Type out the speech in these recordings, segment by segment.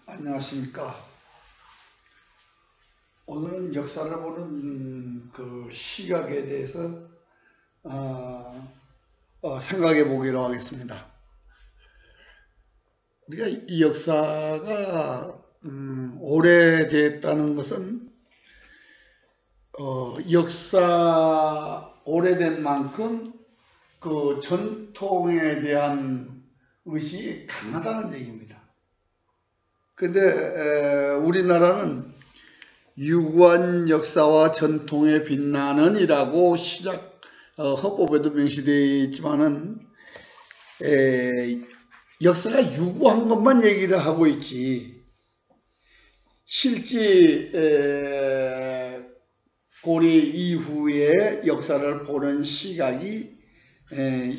안녕하십니까. 오늘은 역사를 보는 그 시각에 대해서 생각해 보기로 하겠습니다. 우리가 이 역사가 오래됐다는 것은 역사 오래된 만큼 그 전통에 대한 의식이 강하다는 얘기입니다. 근데 우리나라는 유구한 역사와 전통에 빛나는 이라고 시작 헌법에도 명시되어 있지만은 역사가 유구한 것만 얘기를 하고 있지 실제 고려 이후의 역사를 보는 시각이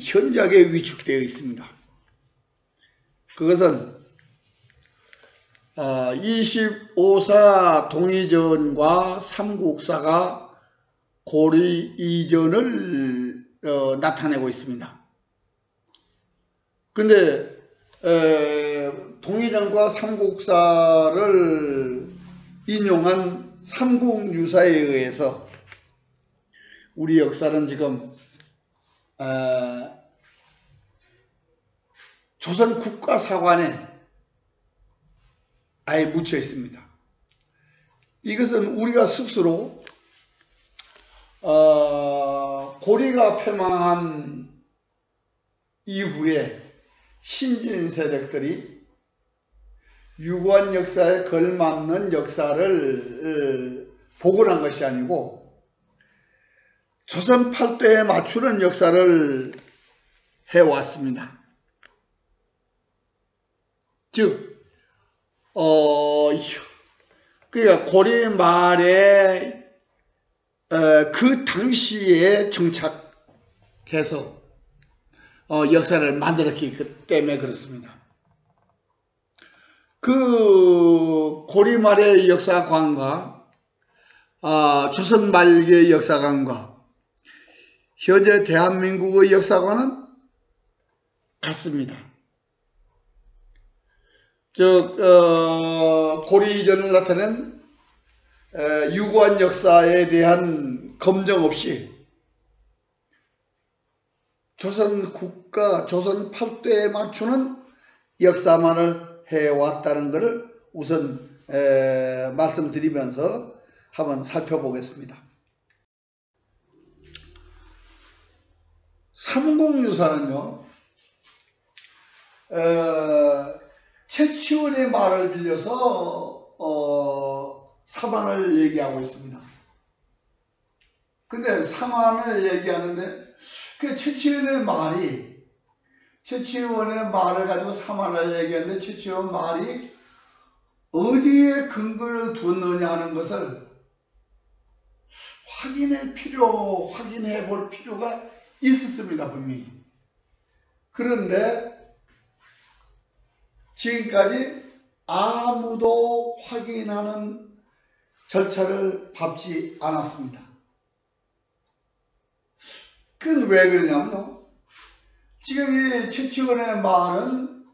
현저하게 위축되어 있습니다. 그것은 25사 동의전과 삼국사가 고려 이전을 나타내고 있습니다. 근데 동의전과 삼국사를 인용한 삼국유사에 의해서 우리 역사는 지금 조선 국가사관에 아예 묻혀 있습니다. 이것은 우리가 스스로 고려가 패망한 이후에 신진 세력들이 유구한 역사에 걸맞는 역사를 복원한 것이 아니고 조선 8대에 맞추는 역사를 해왔습니다. 즉 그러니까 고려 말에 그 당시에 정착해서 역사를 만들었기 때문에 그렇습니다. 그 고려 말의 역사관과 조선 말기의 역사관과 현재 대한민국의 역사관은 같습니다. 고려 이전을 나타낸 유구한 역사에 대한 검증 없이 조선 국가, 조선 8대에 맞추는 역사만을 해왔다는 것을 우선 말씀드리면서 한번 살펴보겠습니다. 삼국유사는요, 최치원의 말을 빌려서 사만을 얘기하고 있습니다. 근데 사만을 얘기하는데 그 최치원의 말을 가지고 사만을 얘기하는데 최치원 말이 어디에 근거를 두느냐 하는 것을 확인해 볼 필요가 있었습니다, 분명히. 그런데 지금까지 아무도 확인하는 절차를 밟지 않았습니다. 그건 왜 그러냐면요, 지금 이 최치원의 말은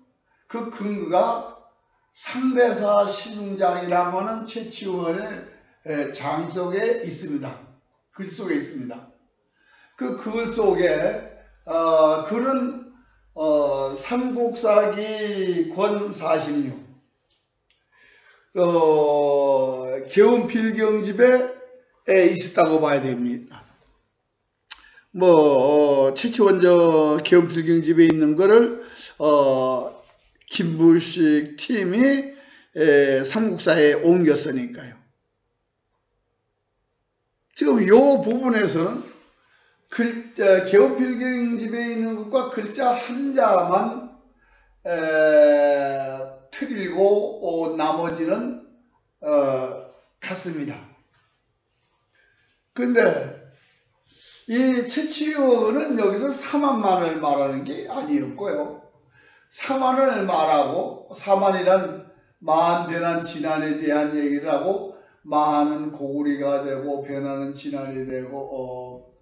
그 근거가 삼배사 신웅장이라고 하는 최치원의 장 속에 있습니다. 글 속에 있습니다. 그 글 속에 글은 삼국사기 권 46 개운필경집에 있었다고 봐야 됩니다. 최치원 개운필경집에 있는 거를 김부식 팀이 삼국사에 옮겼으니까요. 지금 이 부분에서는 개운필경집에 있는 것과 글자 한자만 틀리고 나머지는 같습니다. 근데 이 최치원은 여기서 사만만을 말하는 게 아니었고요. 사만을 말하고, 사만이란 만, 변한, 진한에 대한 얘기를 하고, 만은 고구리가 되고 변하는 진한이 되고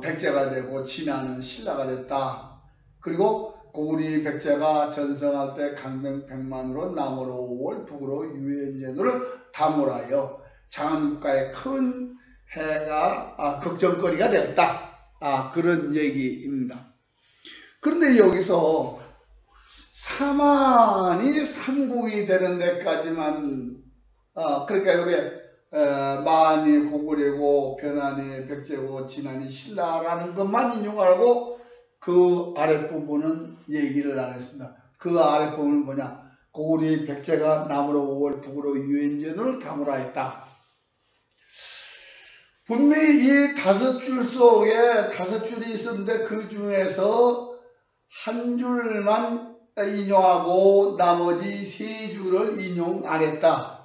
백제가 되고 진화는 신라가 됐다. 그리고 고구리 백제가 전성할 때 강병 100만으로 남으로 5월 북으로 유엔제노를 다물하여 장안국가의 큰 해가 걱정거리가 되었다. 그런 얘기입니다. 그런데 여기서 사만이 삼국이 되는 데까지만 그러니까 여기 만이 고구려고 변한이 백제고 진한이 신라라는 것만 인용하고 그 아랫부분은 얘기를 안 했습니다. 그 아랫부분은 뭐냐? 고구리 백제가 남으로 5월 북으로 유엔제노를 다물하였다. 분명히 이 5줄 속에 5줄이 있었는데 그 중에서 한 줄만 인용하고 나머지 3줄을 인용 안 했다.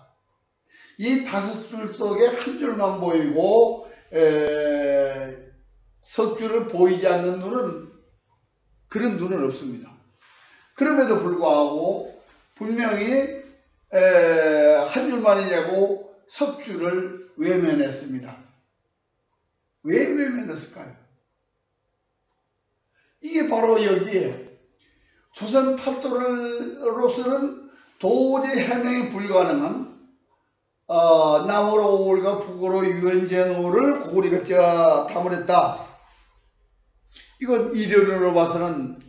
이 5줄 속에 한 줄만 보이고 석 줄을 보이지 않는 눈은 그런 눈은 없습니다. 그럼에도 불구하고 분명히 한 줄만이냐고 석 줄을 외면했습니다. 왜 외면했을까요? 이게 바로 여기에 조선 팔도로서는 도저히 해명이 불가능한 남으로 5월과 북으로 유엔제노를 고구리 백제가 다물했다. 이건 이론으로 봐서는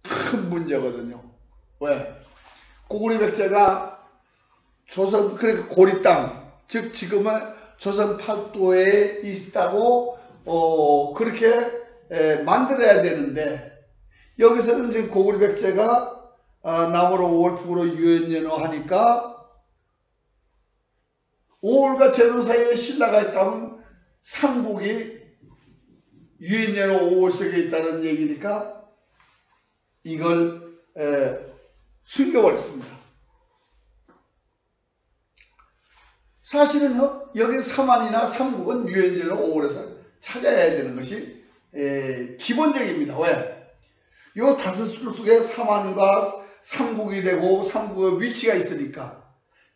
큰 문제거든요. 왜? 고구리 백제가 조선 그러니까 고리 땅, 즉 지금은 조선 팔도에 있다고 그렇게 만들어야 되는데 여기서는 지금 고구리 백제가 남으로 5월 북으로 유엔제노 하니까 5월과 제노 사이에 신라가 있다면 삼국이 유엔제노 5월 속에 있다는 얘기니까 이걸 숨겨버렸습니다. 사실은요, 여기 삼안이나 삼국은 유엔제노 5월에서 찾아야 되는 것이 기본적입니다. 왜? 요 5줄 속에 삼안과 삼국이 되고 삼국의 위치가 있으니까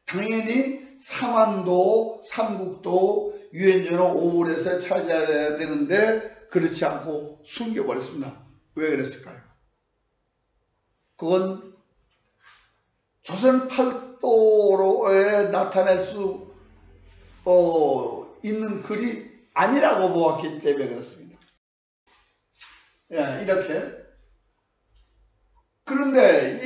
당연히 삼안도 삼국도 유엔제노 5월에서 찾아야 되는데 그렇지 않고 숨겨버렸습니다. 왜 그랬을까요? 그건 조선 팔도로에 나타낼 수 있는 글이 아니라고 보았기 때문에 그렇습니다. 이렇게. 그런데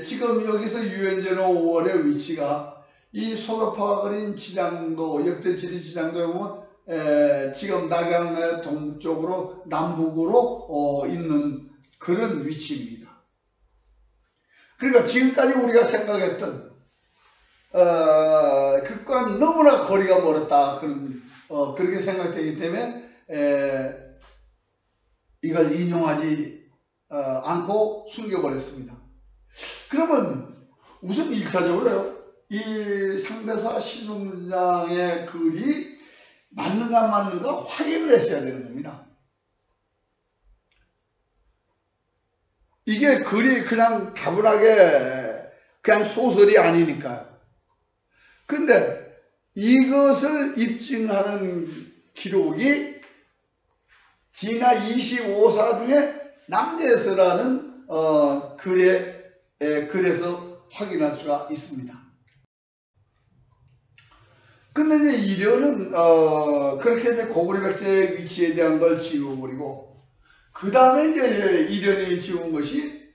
지금 여기서 유엔제노 5월의 위치가 이 소도파가 그린 지장도, 역대지리 지장도에 보면 지금 낙양의 동쪽으로 남북으로 있는 그런 위치입니다. 그러니까 지금까지 우리가 생각했던 그것과 너무나 거리가 멀었다. 그렇게 생각되기 때문에 이걸 인용하지 않고 숨겨버렸습니다. 그러면 우선 1차적으로요. 이 상대사 신흥장의 글이 맞는가 안 맞는가 확인을 했어야 되는 겁니다. 이게 글이 그냥 다분하게 그냥 소설이 아니니까요. 근데 이것을 입증하는 기록이 진화 25사 중에 남제서라는 글에서 확인할 수가 있습니다. 근데 이제 이련은 그렇게 이제 고구려 백제의 위치에 대한 걸 지워버리고 그 다음에 이제 이련이 지운 것이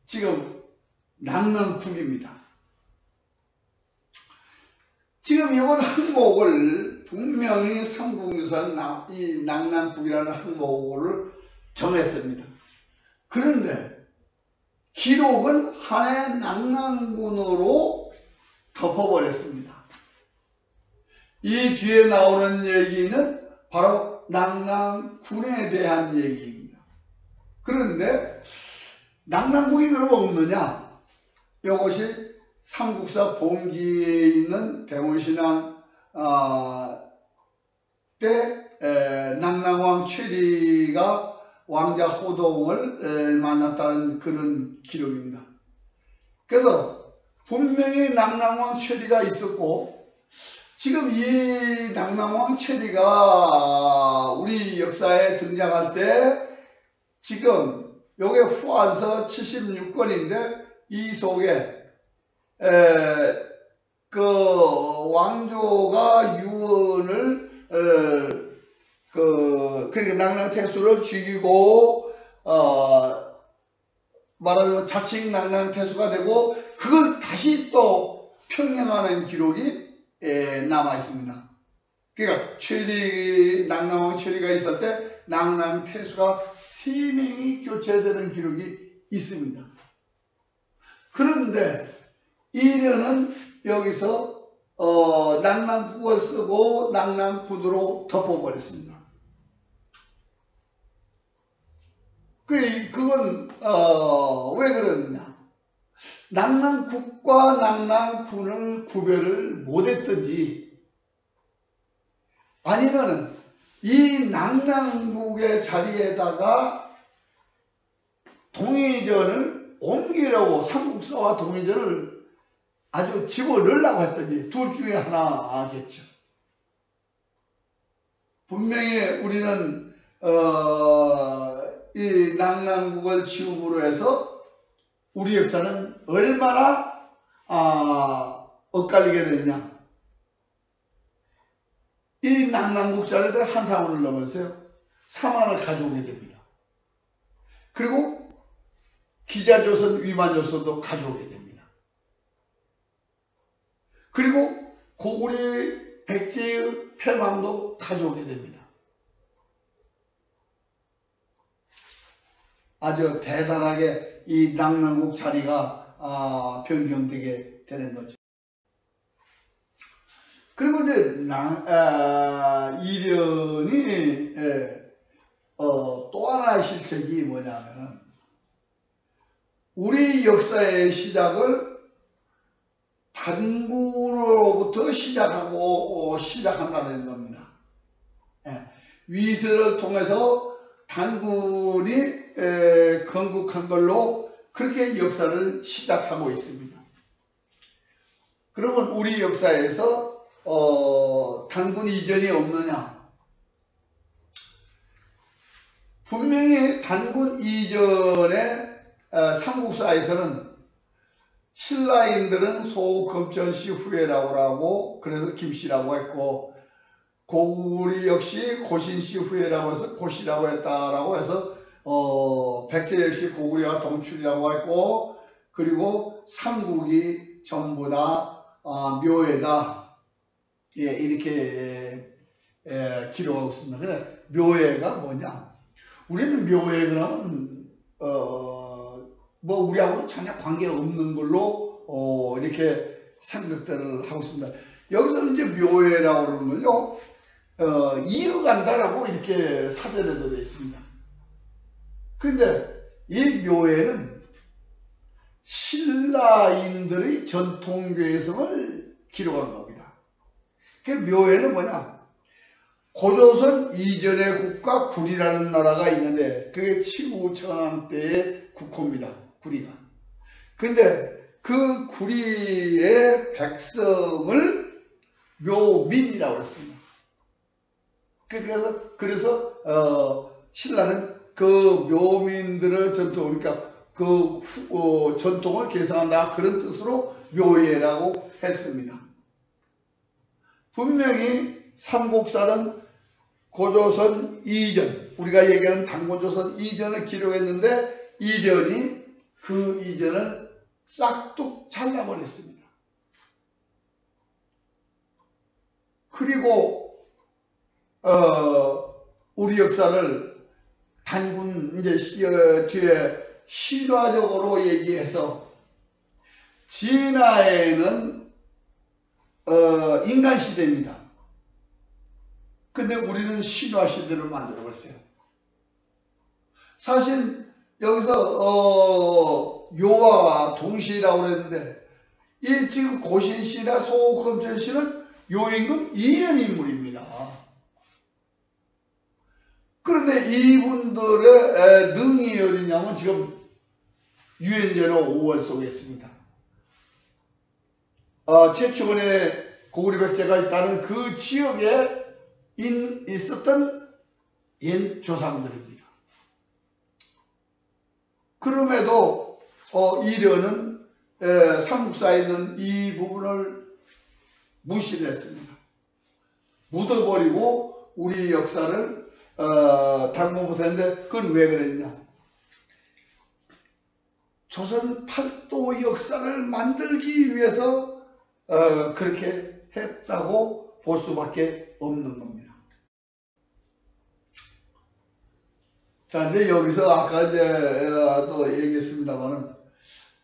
지금 낙랑국입니다. 지금 이건 항목을 분명히 삼국유사는 이 낙랑국이라는 항목을 정했습니다. 그런데 기록은 한해 낙랑군으로 덮어버렸습니다. 이 뒤에 나오는 얘기는 바로 낙랑군에 대한 얘기입니다. 그런데 낙랑군이 그럼 없느냐? 이것이 삼국사 본기에 있는 대원신앙 때 낙랑왕 최리가 왕자 호동을 만났다는 그런 기록입니다. 그래서 분명히 낙랑왕 최리가 있었고 지금 이 낙랑왕 최리가 우리 역사에 등장할 때 지금 요게 후한서 76권인데 이 속에 그 왕조가 유언을 그러니까 낙랑태수를 죽이고 말하자면 자칭 낙랑태수가 되고 그걸 다시 또 평행하는 기록이 남아 있습니다. 그러니까 낙랑왕 최리가 있을 때 낙랑태수가 3명이 교체되는 기록이 있습니다. 그런데 이련은 여기서 낙랑국을 쓰고 낙랑군으로 덮어버렸습니다. 그건 왜 그러느냐? 낙랑국과 낙랑군을 구별을 못했든지 아니면은 이 낙랑국의 자리에다가 동의전을 옮기려고 삼국사와 동의전을 아주 집어넣으려고 했더니 둘 중에 하나겠죠. 분명히 우리는 이 낙랑국을 지음으로 해서 우리 역사는 얼마나 엇갈리게 되느냐. 이 낙랑국 자리들 한사원을 넘어서요. 사만을 가져오게 됩니다. 그리고 기자조선, 위만조선도 가져오게 됩니다. 그리고 고구려 백제의 패망도 가져오게 됩니다. 아주 대단하게 이 낙랑국 자리가 변경되게 되는 거죠. 그리고 이제 이련이 또 하나의 실책이 뭐냐면은 우리 역사의 시작을 단군으로부터 시작한다는 겁니다. 위세를 통해서 단군이 건국한 걸로 그렇게 역사를 시작하고 있습니다. 그러면 우리 역사에서 단군 이전이 없느냐? 분명히 단군 이전의 삼국사에서는 신라인들은 소금전씨 후예라고 하고 그래서 김씨라고 했고 고구리 역시 고신씨 후예라고 해서 고씨라고 했다라고 해서 백제 역시 고구려와 동출이라고 했고 그리고 삼국이 전부 다 묘예다 이렇게 기록하고 있습니다. 그래 묘예가 뭐냐? 우리는 묘예 그러면 뭐 우리하고는 전혀 관계가 없는 걸로 이렇게 생각들을 하고 있습니다. 여기서 이제 묘예라고 그러는 걸요 이어간다라고 이렇게 사전에도 되어 있습니다. 근데 이 묘예는 신라인들의 전통 개성을 기록한 겁니다. 그 묘예는 뭐냐? 고조선 이전의 국가 구리라는 나라가 있는데 그게 치구천왕 때의 국호입니다. 구리가. 근데 그 구리의 백성을 묘민이라고 했습니다. 그래서 신라는 그 묘민들의 전통, 그러니까 그 전통을 계승한다 그런 뜻으로 묘예라고 했습니다. 분명히 삼국사는 고조선 이전, 우리가 얘기하는 단고조선 이전을 기록했는데 이련이 그 이전을 싹둑 잘라버렸습니다. 그리고 우리 역사를 단군 이제 뒤에 신화적으로 얘기해서 진화에는 인간 시대입니다. 근데 우리는 신화 시대를 만들어 버렸어요. 사실 여기서 요와 동시라고 그랬는데 이 지금 고신씨나 소금전씨는 요임금 이현 인물입니다. 그런데 이분들의 능이 어디냐면 지금 유엔제로 5월 속에 있습니다. 최초번에 고구려 백제가 있다는 그 지역에 있었던 옛 조상들입니다. 그럼에도 이련은 삼국사에 있는 이 부분을 무시를 했습니다. 묻어버리고 우리 역사를 당분 못했는데, 그건 왜 그랬냐? 조선 팔도 역사를 만들기 위해서 그렇게 했다고 볼 수밖에 없는 겁니다. 자, 이제 여기서 아까 이제 또 얘기했습니다만은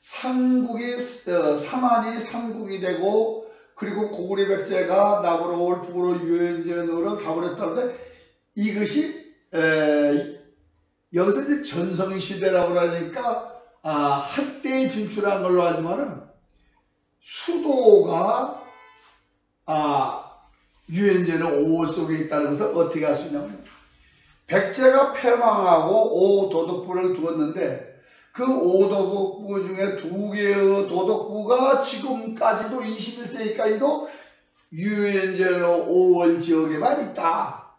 삼국이 삼한이 삼국이 되고, 그리고 고구려 백제가 남으로 올 북으로 유연전으로 가버렸다는데, 이것이 여기서 이제 전성시대라고 그러니까 한때에 진출한 걸로 하지만은 수도가 유연제는 5월 속에 있다는 것을 어떻게 할 수 있냐면, 백제가 패망하고 5도덕부를 두었는데 그 5도덕부 중에 2개의 도덕부가 지금까지도 21세기까지도 유연제는 5월 지역에만 있다.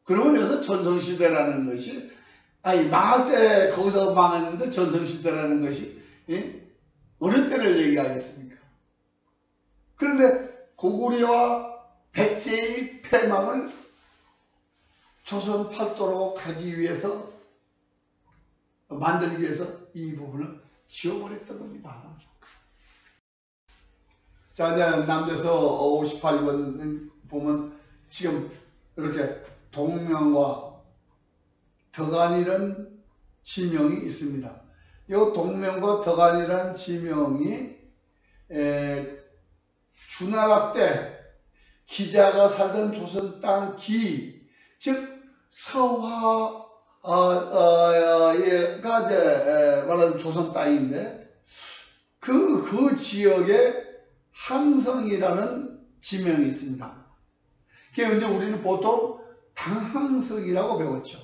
그러면 여기서 전성시대라는 것이, 망할 때 거기서 망했는데 전성시대라는 것이 어느 때를 얘기하겠습니까? 그런데 고구려와 백제의 패망을 조선 팔도로 가기 위해서, 만들기 위해서 이 부분을 지워버렸던 겁니다. 자, 이제 남대서 58번 보면 지금 이렇게 동명과 덕안이라는 지명이 있습니다. 이 동명과 덕안이라는 지명이 주나라 때 기자가 살던 조선 땅 기, 즉 서화가 이제 말하는 조선 땅인데, 그 지역에 항성이라는 지명이 있습니다. 그런데 우리는 보통 당항성이라고 배웠죠.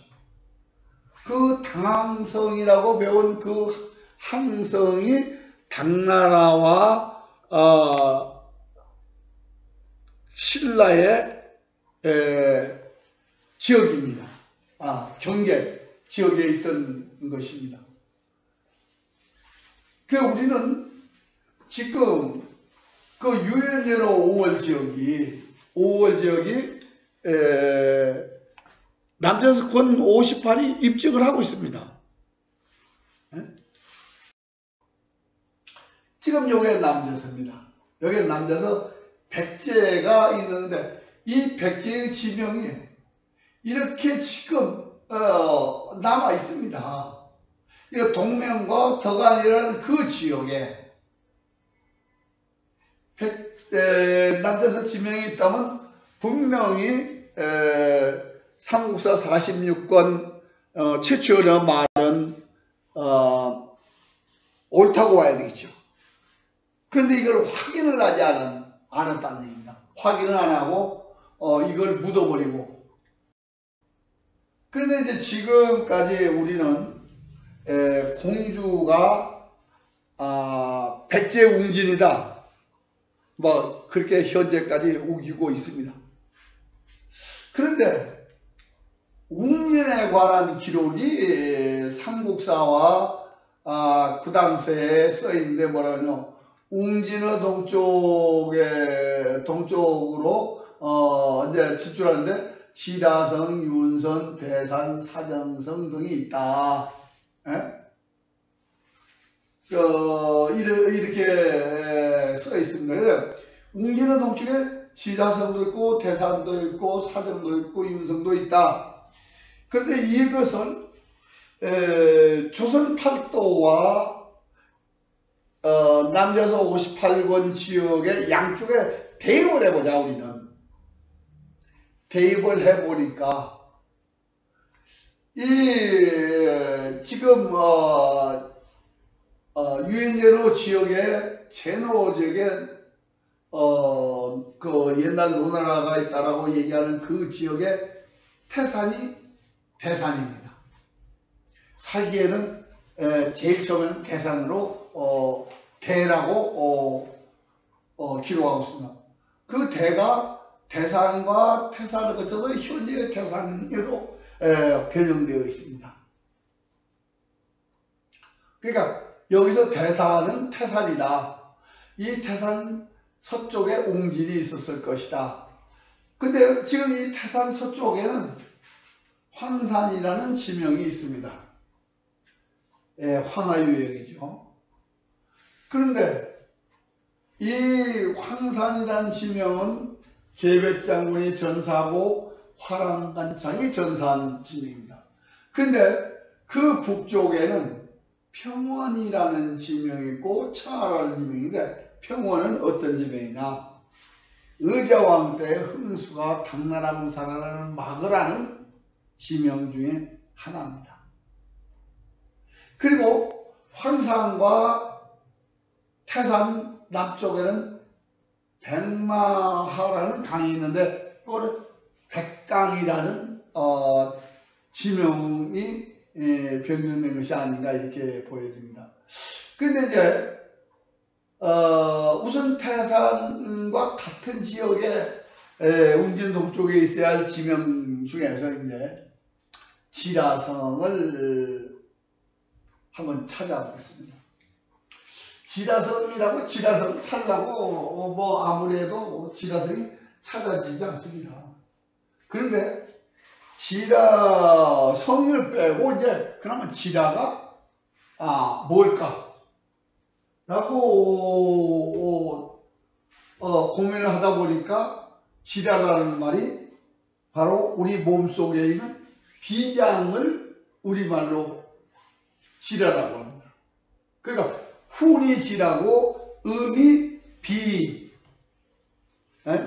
그 당항성이라고 배운 그 항성이 당나라와 신라의 지역입니다. 경계 지역에 있던 것입니다. 그 우리는 지금 그 유연제로 5월 지역이 남대에서 권 58이 입증을 하고 있습니다. 지금 여기가 남대서입니다. 여기가 남대서 백제가 있는데, 이 백제의 지명이 이렇게 지금 남아 있습니다. 이 동명과 덕안이라는 그 지역에 남대서 지명이 있다면 분명히 삼국사 46권 최초의 말은 옳다고 봐야 되겠죠. 그런데 이걸 확인을 하지 않았다는 얘기입니다. 확인을 안 하고 이걸 묻어버리고. 그런데 이제 지금까지 우리는 공주가 백제 웅진이다, 뭐 그렇게 현재까지 우기고 있습니다. 그런데 웅진에 관한 기록이 삼국사와 그 당시에 써있는데 뭐라냐, 웅진의 동쪽으로 이제 진출하는데 지라성, 윤선, 대산, 사정성 등이 있다. 이렇게 써 있습니다. 웅진의 동쪽에 지라성도 있고 대산도 있고 사정도 있고 윤성도 있다. 그런데 이것은 조선 팔도와 남대서 58권 지역의 양쪽에 대입을 해보자. 우리는 대입을 해보니까 이 지금 유엔제로 지역에 제노 지역에 그 옛날 노나라가 있다라고 얘기하는 그 지역에 태산이 대산입니다. 살기에는 제일 처음에는 대산으로 대라고 기록하고 있습니다. 그 대가 대산과 태산을 거쳐서 현재의 태산으로 변형되어 있습니다. 그러니까 여기서 대산은 태산이다. 이 태산 서쪽에 옹진이 있었을 것이다. 근데 지금 이 태산 서쪽에는 황산이라는 지명이 있습니다. 예, 황하유역이죠. 그런데 이 황산이라는 지명은 계백장군이 전사하고 화랑간창이 전사한 지명입니다. 근데 그 북쪽에는 평원이라는 지명이 있고 청하라는 지명인데, 평원은 어떤 지명이냐? 의자왕 때 흥수가 당나라 무사라는 막으라는 지명 중에 하나입니다. 그리고 황산과 태산 남쪽에는 백마하라는 강이 있는데, 이거는 백강이라는 지명이 변경된 것이 아닌가 이렇게 보여집니다. 근데 이제 우선 태산과 같은 지역에 웅진 동쪽에 있어야 할 지명 중에서 이제 지라성을 한번 찾아보겠습니다. 지라성이라고 지라성 찾으려고 뭐 아무래도 지라성이 찾아지지 않습니다. 그런데 지라성을 빼고 이제 그러면 지라가 뭘까? 라고 고민을 하다 보니까 지라라는 말이 바로 우리 몸속에 있는 비장을 우리말로 지라라고 합니다. 그러니까 훈이 지라고 음이 비,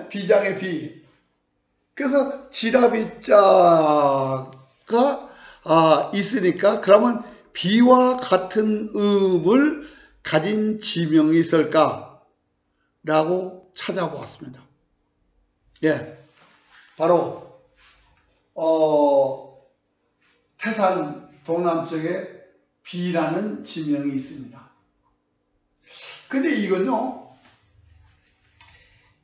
비장의 비. 그래서 지라비자가 있으니까 그러면 비와 같은 음을 가진 지명이 있을까? 라고 찾아보았습니다. 예, 바로 태산 동남쪽에 비라는 지명이 있습니다. 근데 이건요,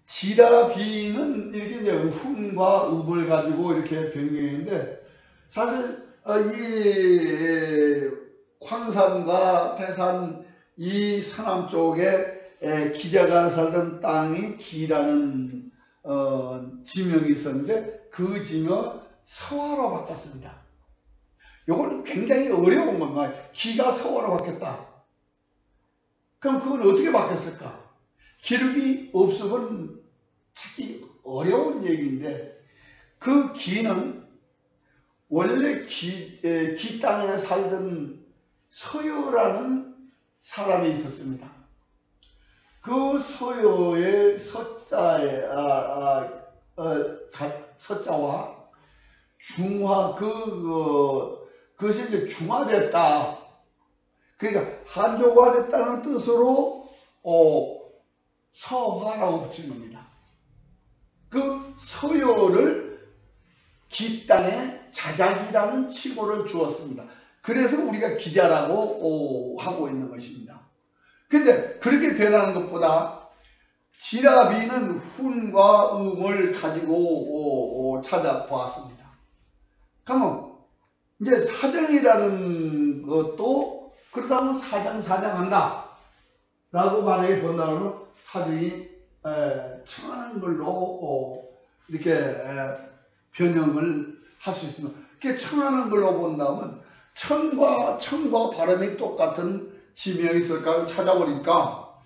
지라비는 이렇게 이제 훈과 음을 가지고 이렇게 변경했는데, 사실 이 황산과 태산 이 서남 쪽에 기자가 살던 땅이 기라는 지명이 있었는데, 그 지명을 서화로 바꿨습니다. 이건 굉장히 어려운 겁니다. 기가 서화로 바뀌었다. 그럼 그건 어떻게 바뀌었을까? 기록이 없으면 찾기 어려운 얘기인데, 그 기는 원래 기 땅에 살던 서여라는 사람이 있었습니다. 그 서여의 서자와 중화, 그것이 이제 중화됐다. 그러니까 한조화됐다는 뜻으로 서화라고 붙인 겁니다. 그 서여를 기 땅에 자작이라는 칭호를 주었습니다. 그래서 우리가 기자라고 하고 있는 것입니다. 근데 그렇게 변하는 것보다 지라비는 훈과 음을 가지고 찾아보았습니다. 그러면 이제 사정이라는 것도 그렇다면 사장한다 라고 만약에 본다면 사정이 청하는 걸로 이렇게 변형을 할 수 있습니다. 이렇게 청하는 걸로 본다면 청과 발음이 똑같은 지명이 있을까 찾아보니까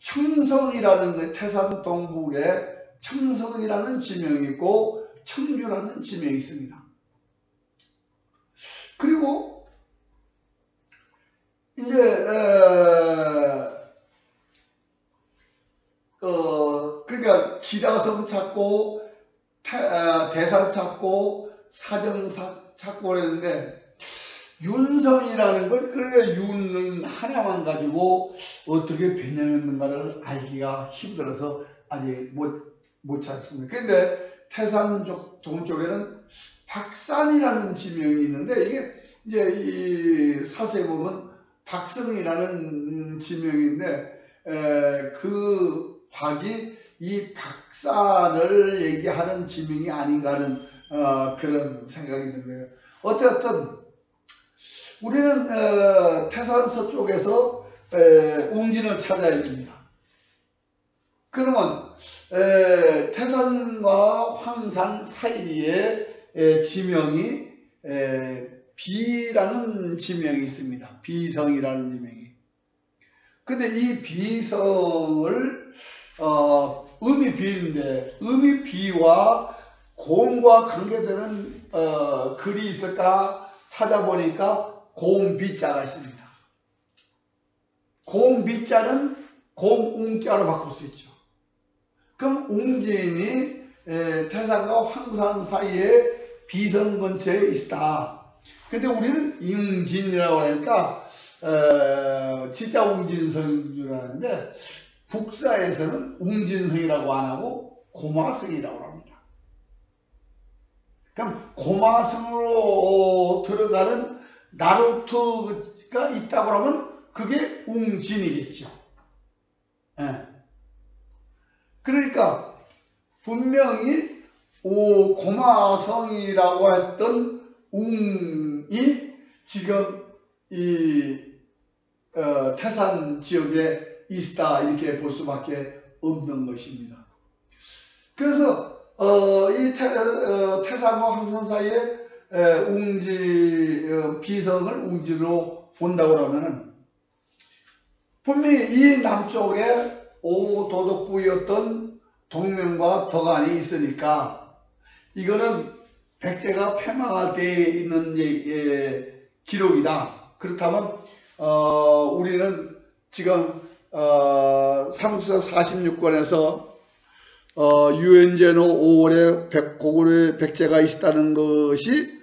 청성이라는 태산 동북에 청성이라는 지명이 있고 청주라는 지명이 있습니다. 그리고 이제 그러니까 지라성 찾고 대산 찾고 사정 찾고 그랬는데, 윤성이라는 걸, 그러니까 윤은 하나만 가지고 어떻게 변형했는가를 알기가 힘들어서 아직 못 찾았습니다. 근데 태산 동쪽에는 박산이라는 지명이 있는데, 이게 이제 이 사세에 보면 박성이라는 지명인데, 그 박이 이 박산을 얘기하는 지명이 아닌가 하는 그런 생각이 드네요. 어쨌든 우리는 태산 서쪽에서 웅진을 찾아야 됩니다. 그러면 태산과 황산 사이에 지명이 비라는 지명이 있습니다. 비성이라는 지명이. 근데 이 비성을 음이 비인데 음이 비와 고음과 관계되는 글이 있을까 찾아보니까 고음 비자가 있습니다. 고음 비자는 고음 웅자로 바꿀 수 있죠. 그럼 웅진이 태산과 황산 사이에 비성 근처에 있다. 근데 우리는 웅진이라고 하니까 진짜 웅진성인 줄 아는데 북사에서는 웅진성이라고 안 하고 고마성이라고 합니다. 그럼 고마성으로 들어가는 나루터가 있다고 하면 그게 웅진이겠죠. 그러니까 분명히 고마성이라고 했던 웅이 지금 이 태산 지역에 있다 이렇게 볼 수밖에 없는 것입니다. 그래서 이 태산과 황산 사이에 웅지 비성을 웅지로 본다고 하면은 분명히 이 남쪽에 오도덕부였던 동명과 덕안이 있으니까 이거는 백제가 패망할 때 있는 기록이다. 그렇다면 우리는 지금 삼국사 46권에서 유엔제노 5월에 고구려 백제가 있다는 것이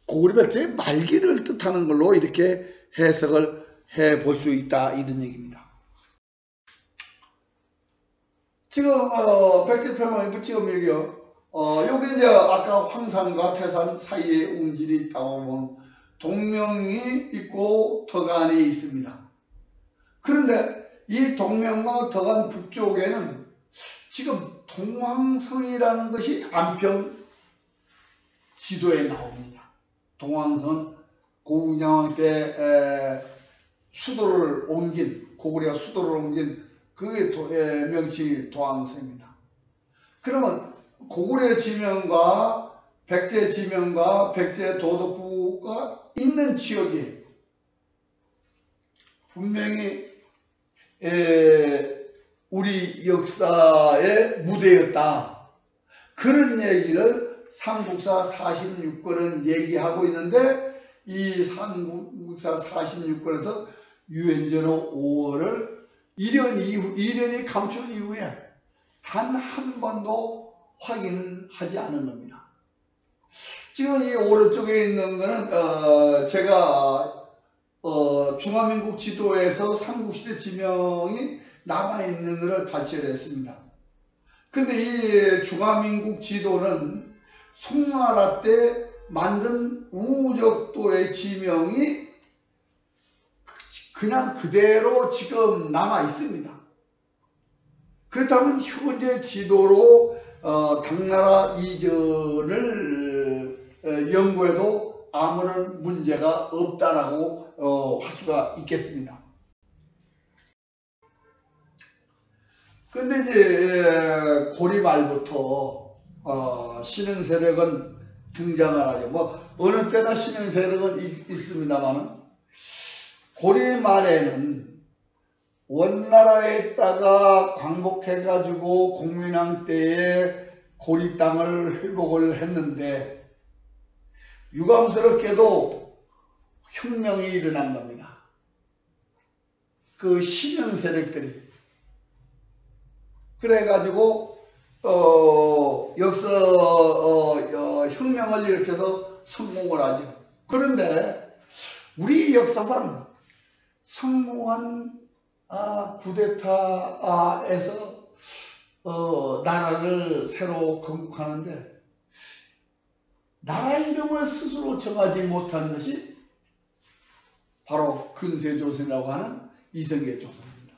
고구려 백제의 말기를 뜻하는 걸로 이렇게 해석을 해 볼 수 있다 이런 얘기입니다. 지금 백제 패망이 지금 여기요. 여기 이제 아까 황산과 태산 사이에 웅진이 있다고 하면 동명이 있고 덕안이 있습니다. 그런데 이 동명과 덕안 북쪽에는 지금 동황성이라는 것이 안평 지도에 나옵니다. 동황성 고궁양왕 때 수도를 옮긴 고구려가 수도를 옮긴 그게 명칭이 동황성입니다. 그러면 고구려 지명과 백제 지명과 백제 도덕부가 있는 지역이 분명히 우리 역사의 무대였다. 그런 얘기를 삼국사 46권은 얘기하고 있는데 이 삼국사 46권에서 유엔제노 5월을 1년이 감춘 이후에 단 한 번도 확인하지 않은 겁니다. 지금 이 오른쪽에 있는 거는 제가 중화민국 지도에서 삼국시대 지명이 남아있는 것을 발췌를 했습니다. 근데 이 중화민국 지도는 송나라 때 만든 우적도의 지명이 그냥 그대로 지금 남아있습니다. 그렇다면 현재 지도로 당나라 이전을 연구해도 아무런 문제가 없다라고 할 수가 있겠습니다. 근데 이제 고리 말부터 신흥 세력은 등장을 하죠. 뭐 어느 때나 신흥 세력은 있습니다만 고리 말에는 원나라에 있다가 광복해가지고 공민왕 때에 고리 땅을 회복을 했는데 유감스럽게도 혁명이 일어난 겁니다. 그 신흥 세력들이. 그래가지고 혁명을 일으켜서 성공을 하죠. 그런데 우리 역사상 성공한 쿠데타에서 나라를 새로 건국하는데 나라 이름을 스스로 정하지 못한 것이 바로 근세조선이라고 하는 이성계 조선입니다.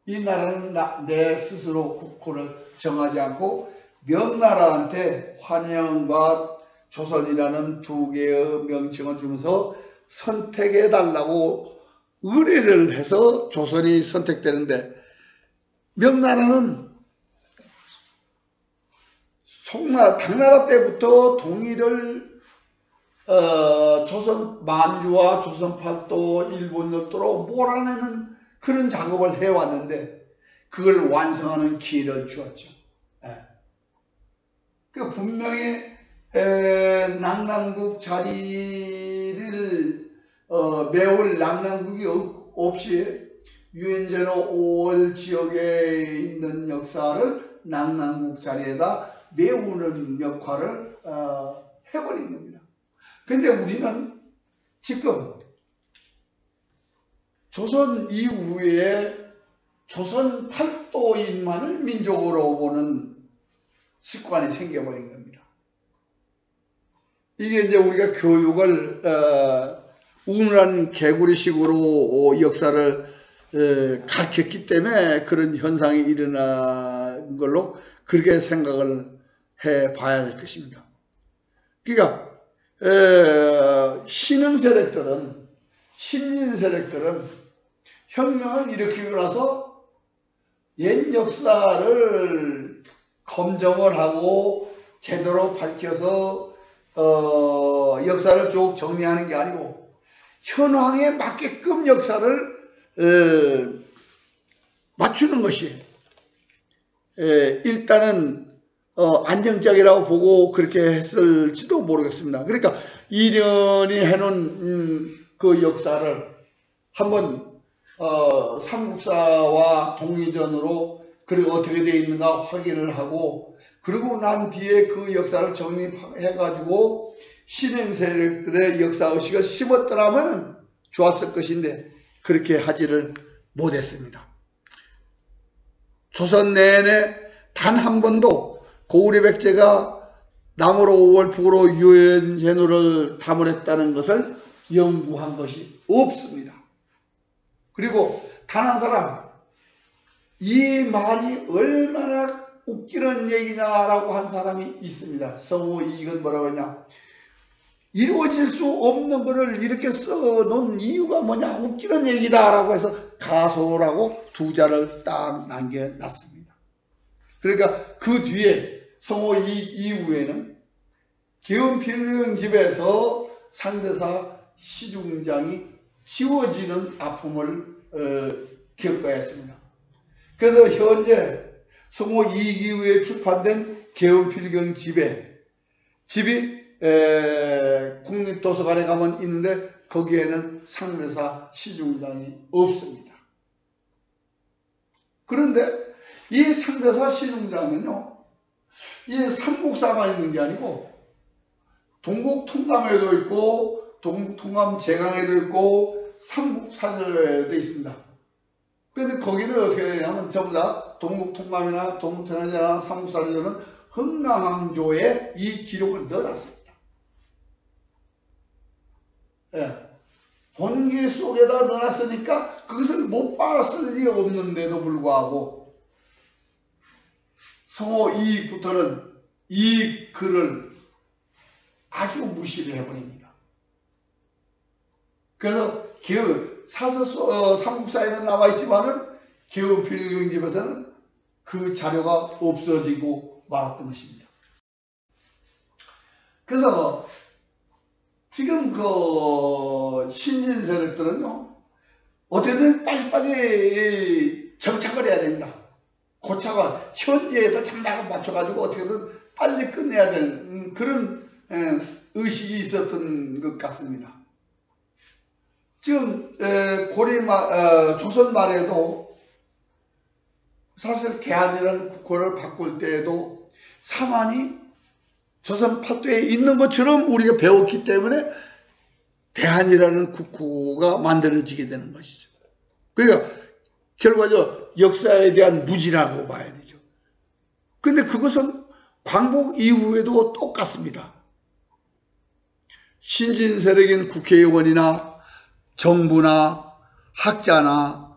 이 나라는 내 스스로 국호를 정하지 않고 명나라한테 환영과 조선이라는 두 개의 명칭을 주면서 선택해 달라고 의뢰를 해서 조선이 선택되는데, 명나라는 당나라 때부터 통일을 조선 만주와 조선 팔도, 일본 열도로 몰아내는 그런 작업을 해왔는데 그걸 완성하는 기회를 주었죠. 그 분명히 낙랑국 자리를 메울 낙랑국이 없이 유엔제로 5월 지역에 있는 역사를 낙랑국 자리에다 메우는 역할을 해버린 겁니다. 근데 우리는 지금 조선 이후에 조선 팔도인만을 민족으로 보는 습관이 생겨버린 겁니다. 이게 이제 우리가 교육을 우물한 개구리식으로 역사를 가르쳤기 때문에 그런 현상이 일어난 걸로 그렇게 생각을 해 봐야 될 것입니다. 그러니까 신흥 세력들은, 신진 세력들은 혁명을 일으키고 나서 옛 역사를 검증을 하고 제대로 밝혀서 역사를 쭉 정리하는 게 아니고 현황에 맞게끔 역사를 맞추는 것이 일단은 안정적이라고 보고 그렇게 했을지도 모르겠습니다. 그러니까 이련이 해놓은 그 역사를 한번 삼국사와 동의전으로 그리고 어떻게 되어 있는가 확인을 하고, 그리고 난 뒤에 그 역사를 정리해가지고 신행 세력들의 역사의식을 심었더라면 좋았을 것인데 그렇게 하지를 못했습니다. 조선 내내 단 한 번도 고구려 백제가 남으로 5월 북으로 유엔제노를 담을했다는 것을 연구한 것이 없습니다. 그리고 단 한 사람 이 말이 얼마나 웃기는 얘기냐라고 한 사람이 있습니다. 성우 이익은 뭐라고 했냐, 이루어질 수 없는 것을 이렇게 써놓은 이유가 뭐냐, 웃기는 얘기다 라고 해서 가소라고 두 자를 딱 남겨놨습니다. 그러니까 그 뒤에 성호 이후에는 계엄필경집에서 상대사 시중장이 지워지는 아픔을 겪어야 했습니다. 그래서 현재 성호 이기후에 출판된 계엄필경집이 국립도서관에 가면 있는데 거기에는 상대사 시중장이 없습니다. 그런데 이 상대사 시중장은요, 이 삼국사만 있는 게 아니고 동국통감에도 있고 동국통감 제강에도 있고 삼국사절에도 있습니다. 그런데 거기를 어떻게 되냐면 전부 다 동국통감이나 동국통감이나 삼국사절은 흥남항조에 이 기록을 넣어놨습니다. 예. 본기 속에다 넣어놨으니까 그것을 못 봤을 리가 없는데도 불구하고 성호 이익부터는 이 글을 아주 무시를 해버립니다. 그래서 삼국사에는 나와있지만은 계엄필경집에서는 그 자료가 없어지고 말았던 것입니다. 그래서 지금 그 신진 세력들은요, 어떻게든 빨리빨리 정착을 해야 됩니다. 고차가 현재에다 장단을 맞춰가지고 어떻게든 빨리 끝내야 되는 그런 의식이 있었던 것 같습니다. 지금 조선 말에도 사실 대한이라는 국호를 바꿀 때에도 사만이 조선 팔도에 있는 것처럼 우리가 배웠기 때문에 대한이라는 국호가 만들어지게 되는 것이죠. 그러니까 결과적으로 역사에 대한 무지라고 봐야 되죠. 근데 그것은 광복 이후에도 똑같습니다. 신진 세력인 국회의원이나 정부나 학자나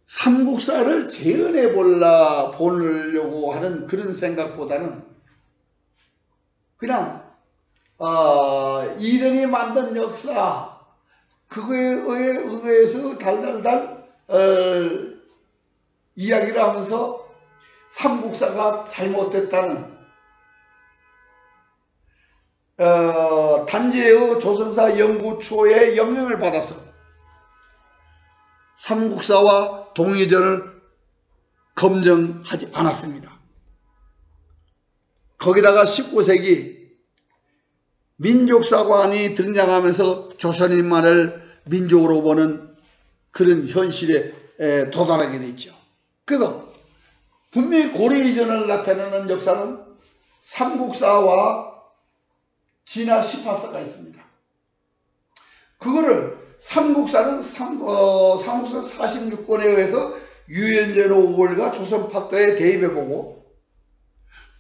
삼국사를 재현해 보려고 하는 그런 생각보다는 그냥 이른이 만든 역사, 그거에 의해서 달달달 이야기를 하면서 삼국사가 잘못됐다는 단재의 조선사 연구초의 영향을 받아서 삼국사와 동의전을 검증하지 않았습니다. 거기다가 19세기 민족사관이 등장하면서 조선인만을 민족으로 보는 그런 현실에 도달하게 됐죠. 그래서 분명히 고려 이전을 나타내는 역사는 삼국사와 진화 18사가 있습니다. 그거를 삼국사는 삼국사 46권에 의해서 유연제로 5월과 조선팔도에 대입해보고,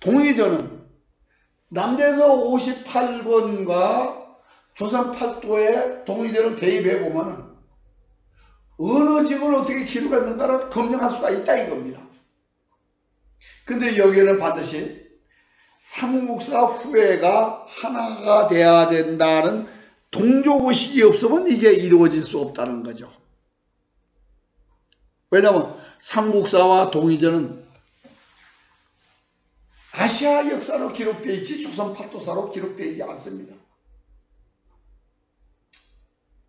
동의전은 남대서 58권과 조선팔도에 동의전을 대입해보면 어느 직을 어떻게 기록했는가를 검증할 수가 있다 이겁니다. 근데 여기에는 반드시 삼국사 후회가 하나가 돼야 된다는 동족의식이 없으면 이게 이루어질 수 없다는 거죠. 왜냐하면 삼국사와 동의전은 아시아 역사로 기록되어 있지 조선 팔도사로 기록되어 있지 않습니다.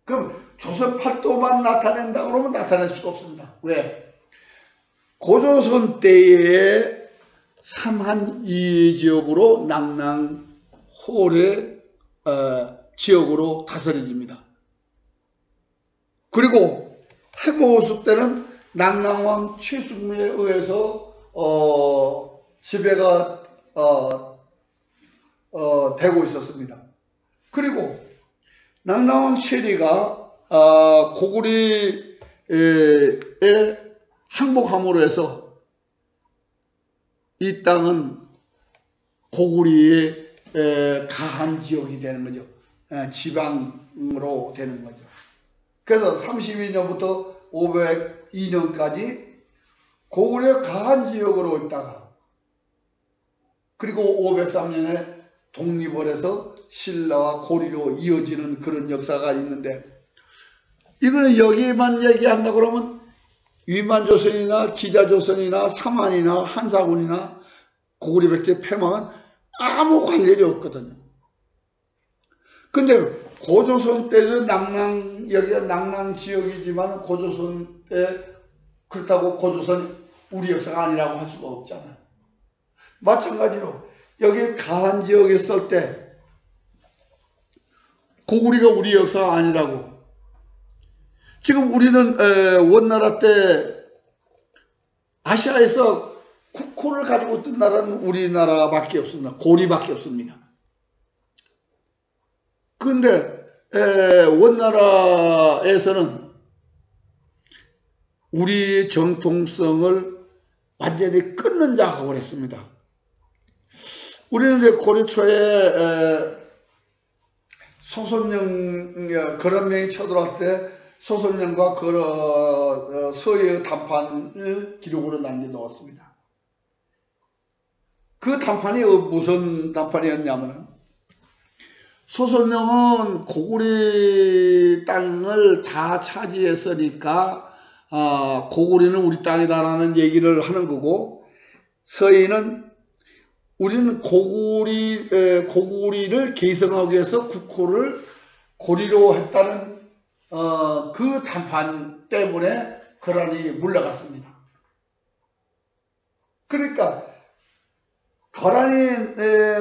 그럼 조선 팔도만 나타낸다 그러면 나타낼 수가 없습니다. 왜? 고조선 때에 삼한 이지역으로 낙랑, 호래 지역으로 다스려집니다. 그리고 해보수 때는 낙랑왕 최숙무에 의해서 지배가 되고 있었습니다. 그리고 낙랑왕 최리가 고구리에 항복함으로 해서 이 땅은 고구리의 가한 지역이 되는 거죠. 지방으로 되는 거죠. 그래서 32년부터 502년까지 고구려의 가한 지역으로 있다가, 그리고 503년에 독립을 해서 신라와 고리로 이어지는 그런 역사가 있는데, 이거는 여기만 얘기한다 그러면 위만조선이나 기자조선이나 삼한이나 한사군이나 고구려 백제 패망은 아무 관련이 없거든요. 근데 고조선 때도 여기가 낙랑 지역이지만 고조선 때 그렇다고 고조선이 우리 역사가 아니라고 할 수가 없잖아요. 마찬가지로 여기 가한 지역에 있을 때 고구리가 우리 역사가 아니라고, 지금 우리는 원나라 때 아시아에서 국호를 가지고 있던 나라는 우리나라밖에 없습니다. 고리밖에 없습니다. 그런데 원나라에서는 우리 정통성을 완전히 끊는 작업을 했습니다. 우리는 이제 고려 초에 소선령 거란명이 쳐들어왔을 때 소선령과 서해의 담판을 기록으로 남겨놓았습니다. 그 담판이 무슨 담판이었냐면, 소선령은 고구리 땅을 다 차지했으니까 고구리는 우리 땅이다라는 얘기를 하는 거고, 서해는 우리는 고구리를 계승하기 위해서 국호를 고리로 했다는 그 담판 때문에 거란이 물러갔습니다. 그러니까 거란이하고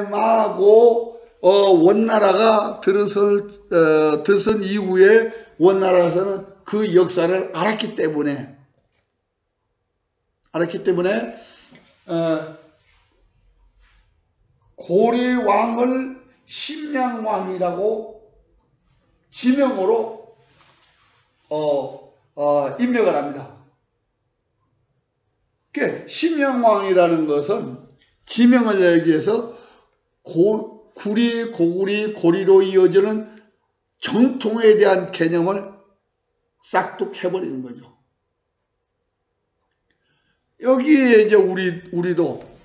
원나라가 들어선 이후에 원나라에서는 그 역사를 알았기 때문에 고려왕을 심량왕이라고 지명으로 임명을 합니다. 심량왕이라는 것은 지명을 얘기해서 고구리, 고리로 이어지는 정통에 대한 개념을 싹둑해버리는 거죠. 여기에 이제 우리도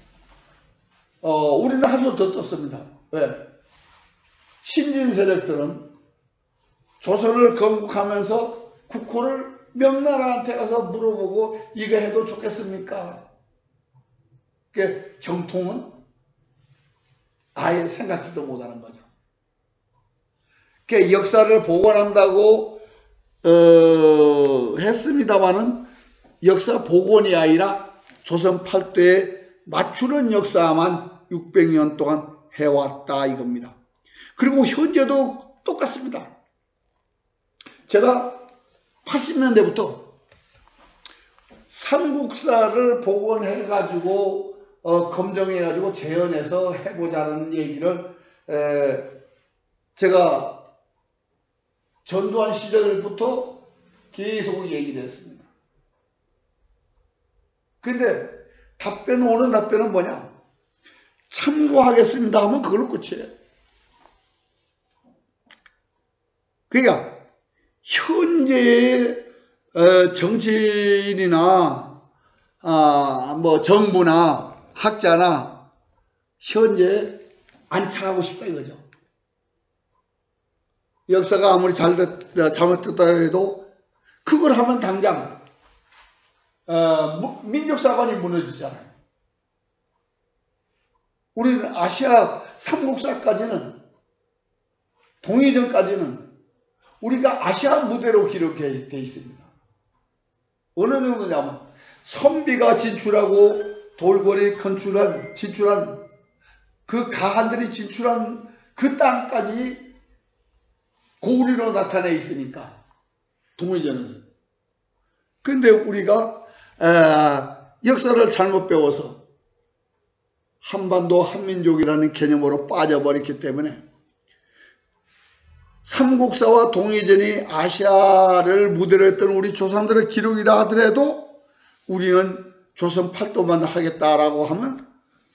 우리는 한수 더 떴습니다. 왜? 신진 세력들은 조선을 건국하면서 국호를 명나라한테 가서 물어보고 이거 해도 좋겠습니까? 그 정통은 아예 생각지도 못하는 거죠. 그 역사를 복원한다고 했습니다마는 역사 복원이 아니라 조선 8대에 맞추는 역사만 600년 동안 해왔다 이겁니다. 그리고 현재도 똑같습니다. 제가 80년대부터 삼국사를 복원해가지고 검정해가지고 재현해서 해보자는 얘기를 제가 전두환 시절부터 계속 얘기를 했습니다. 근데 오는 답변은 뭐냐? 참고하겠습니다 하면 그걸로 끝이에요. 그러니까 현재의 정치인이나 뭐 정부나 학자나 현재 안착하고 싶다 이거죠. 역사가 아무리 잘못됐다 해도 그걸 하면 당장 민족사관이 무너지잖아요. 우리는 아시아 삼국사까지는 동이전까지는 우리가 아시아 무대로 기록되어 있습니다. 어느 정도냐면 선비가 진출하고 돌고래 진출한 그 가한들이 진출한 그 땅까지 고리로 나타내 있으니까 동이전은. 근데 우리가 역사를 잘못 배워서 한반도 한민족이라는 개념으로 빠져버렸기 때문에 삼국사와 동이전이 아시아를 무대로 했던 우리 조상들의 기록이라 하더라도 우리는 조선 팔도만 하겠다라고 하면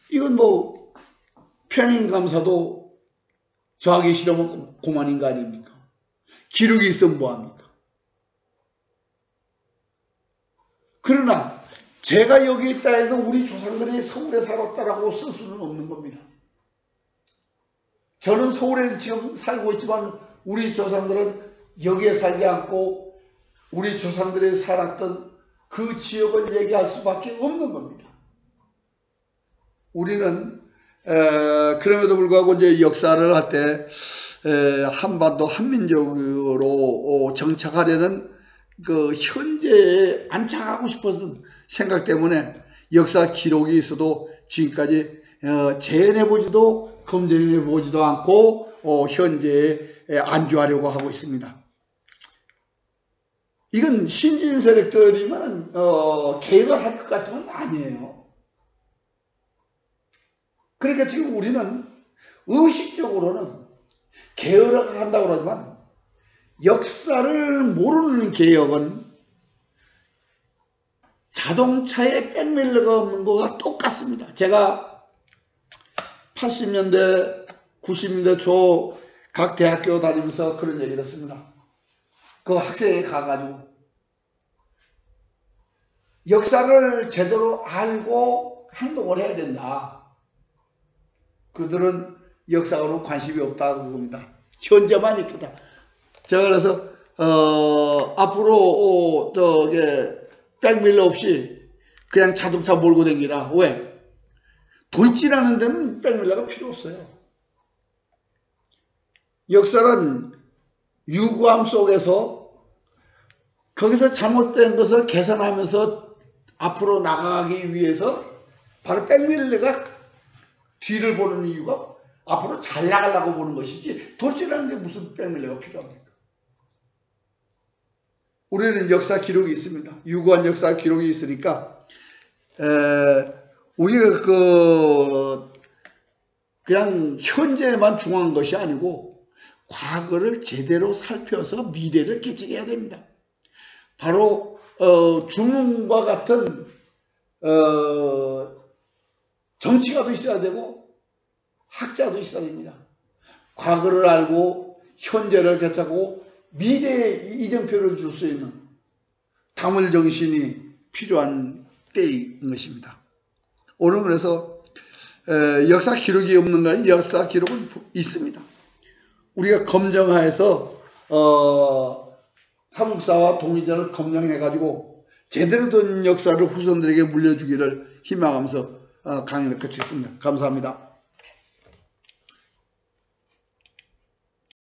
이건 뭐 평행감사도 저하기 싫으면 고만인 거 아닙니까? 기록이 있으면 뭐합니까? 그러나 제가 여기 있다 해도 우리 조상들이 서울에 살았다라고 쓸 수는 없는 겁니다. 저는 서울에 지금 살고 있지만 우리 조상들은 여기에 살지 않고 우리 조상들이 살았던 그 지역을 얘기할 수밖에 없는 겁니다. 우리는 그럼에도 불구하고 이제 역사를 할 때 한반도 한민족으로 정착하려는 그 현재에 안착하고 싶어서 생각 때문에 역사 기록이 있어도 지금까지 재현해보지도 검증해보지도 않고 현재에 안주하려고 하고 있습니다. 이건 신진 세력들이면 개혁을 할 것 같지만 아니에요. 그러니까 지금 우리는 의식적으로는 개혁을 한다고 그러지만 역사를 모르는 개혁은 자동차에 백밀러가 없는 거가 똑같습니다. 제가 80년대 90년대 초 각 대학교 다니면서 그런 얘기를 했습니다. 그 학생에 가가지고 역사를 제대로 알고 행동을 해야 된다. 그들은 역사로 관심이 없다 그겁니다. 현재만 있다. 제가 그래서 앞으로 백밀러 없이 그냥 자동차 몰고 다니라. 왜? 돌진하는 데는 백밀러가 필요 없어요. 역사는 유구함 속에서 거기서 잘못된 것을 개선하면서 앞으로 나가기 위해서 바로 백밀러가 뒤를 보는 이유가 앞으로 잘 나가려고 보는 것이지 돌진하는 게 무슨 백밀러가 필요합니까? 우리는 역사 기록이 있습니다. 유구한 역사 기록이 있으니까 우리가 그냥 현재만 중요한 것이 아니고 과거를 제대로 살펴서 미래를 개척해야 됩니다. 바로 중흥과 같은 정치가도 있어야 되고 학자도 있어야 됩니다. 과거를 알고 현재를 개척하고 미래에 이정표를 줄 수 있는 다물정신이 필요한 때인 것입니다. 오늘 그래서 역사 기록이 없는가? 역사 기록은 있습니다. 우리가 검정하에서 삼국사와 동의전을 검증해가지고 제대로 된 역사를 후손들에게 물려주기를 희망하면서 강연을 마치겠습니다. 감사합니다.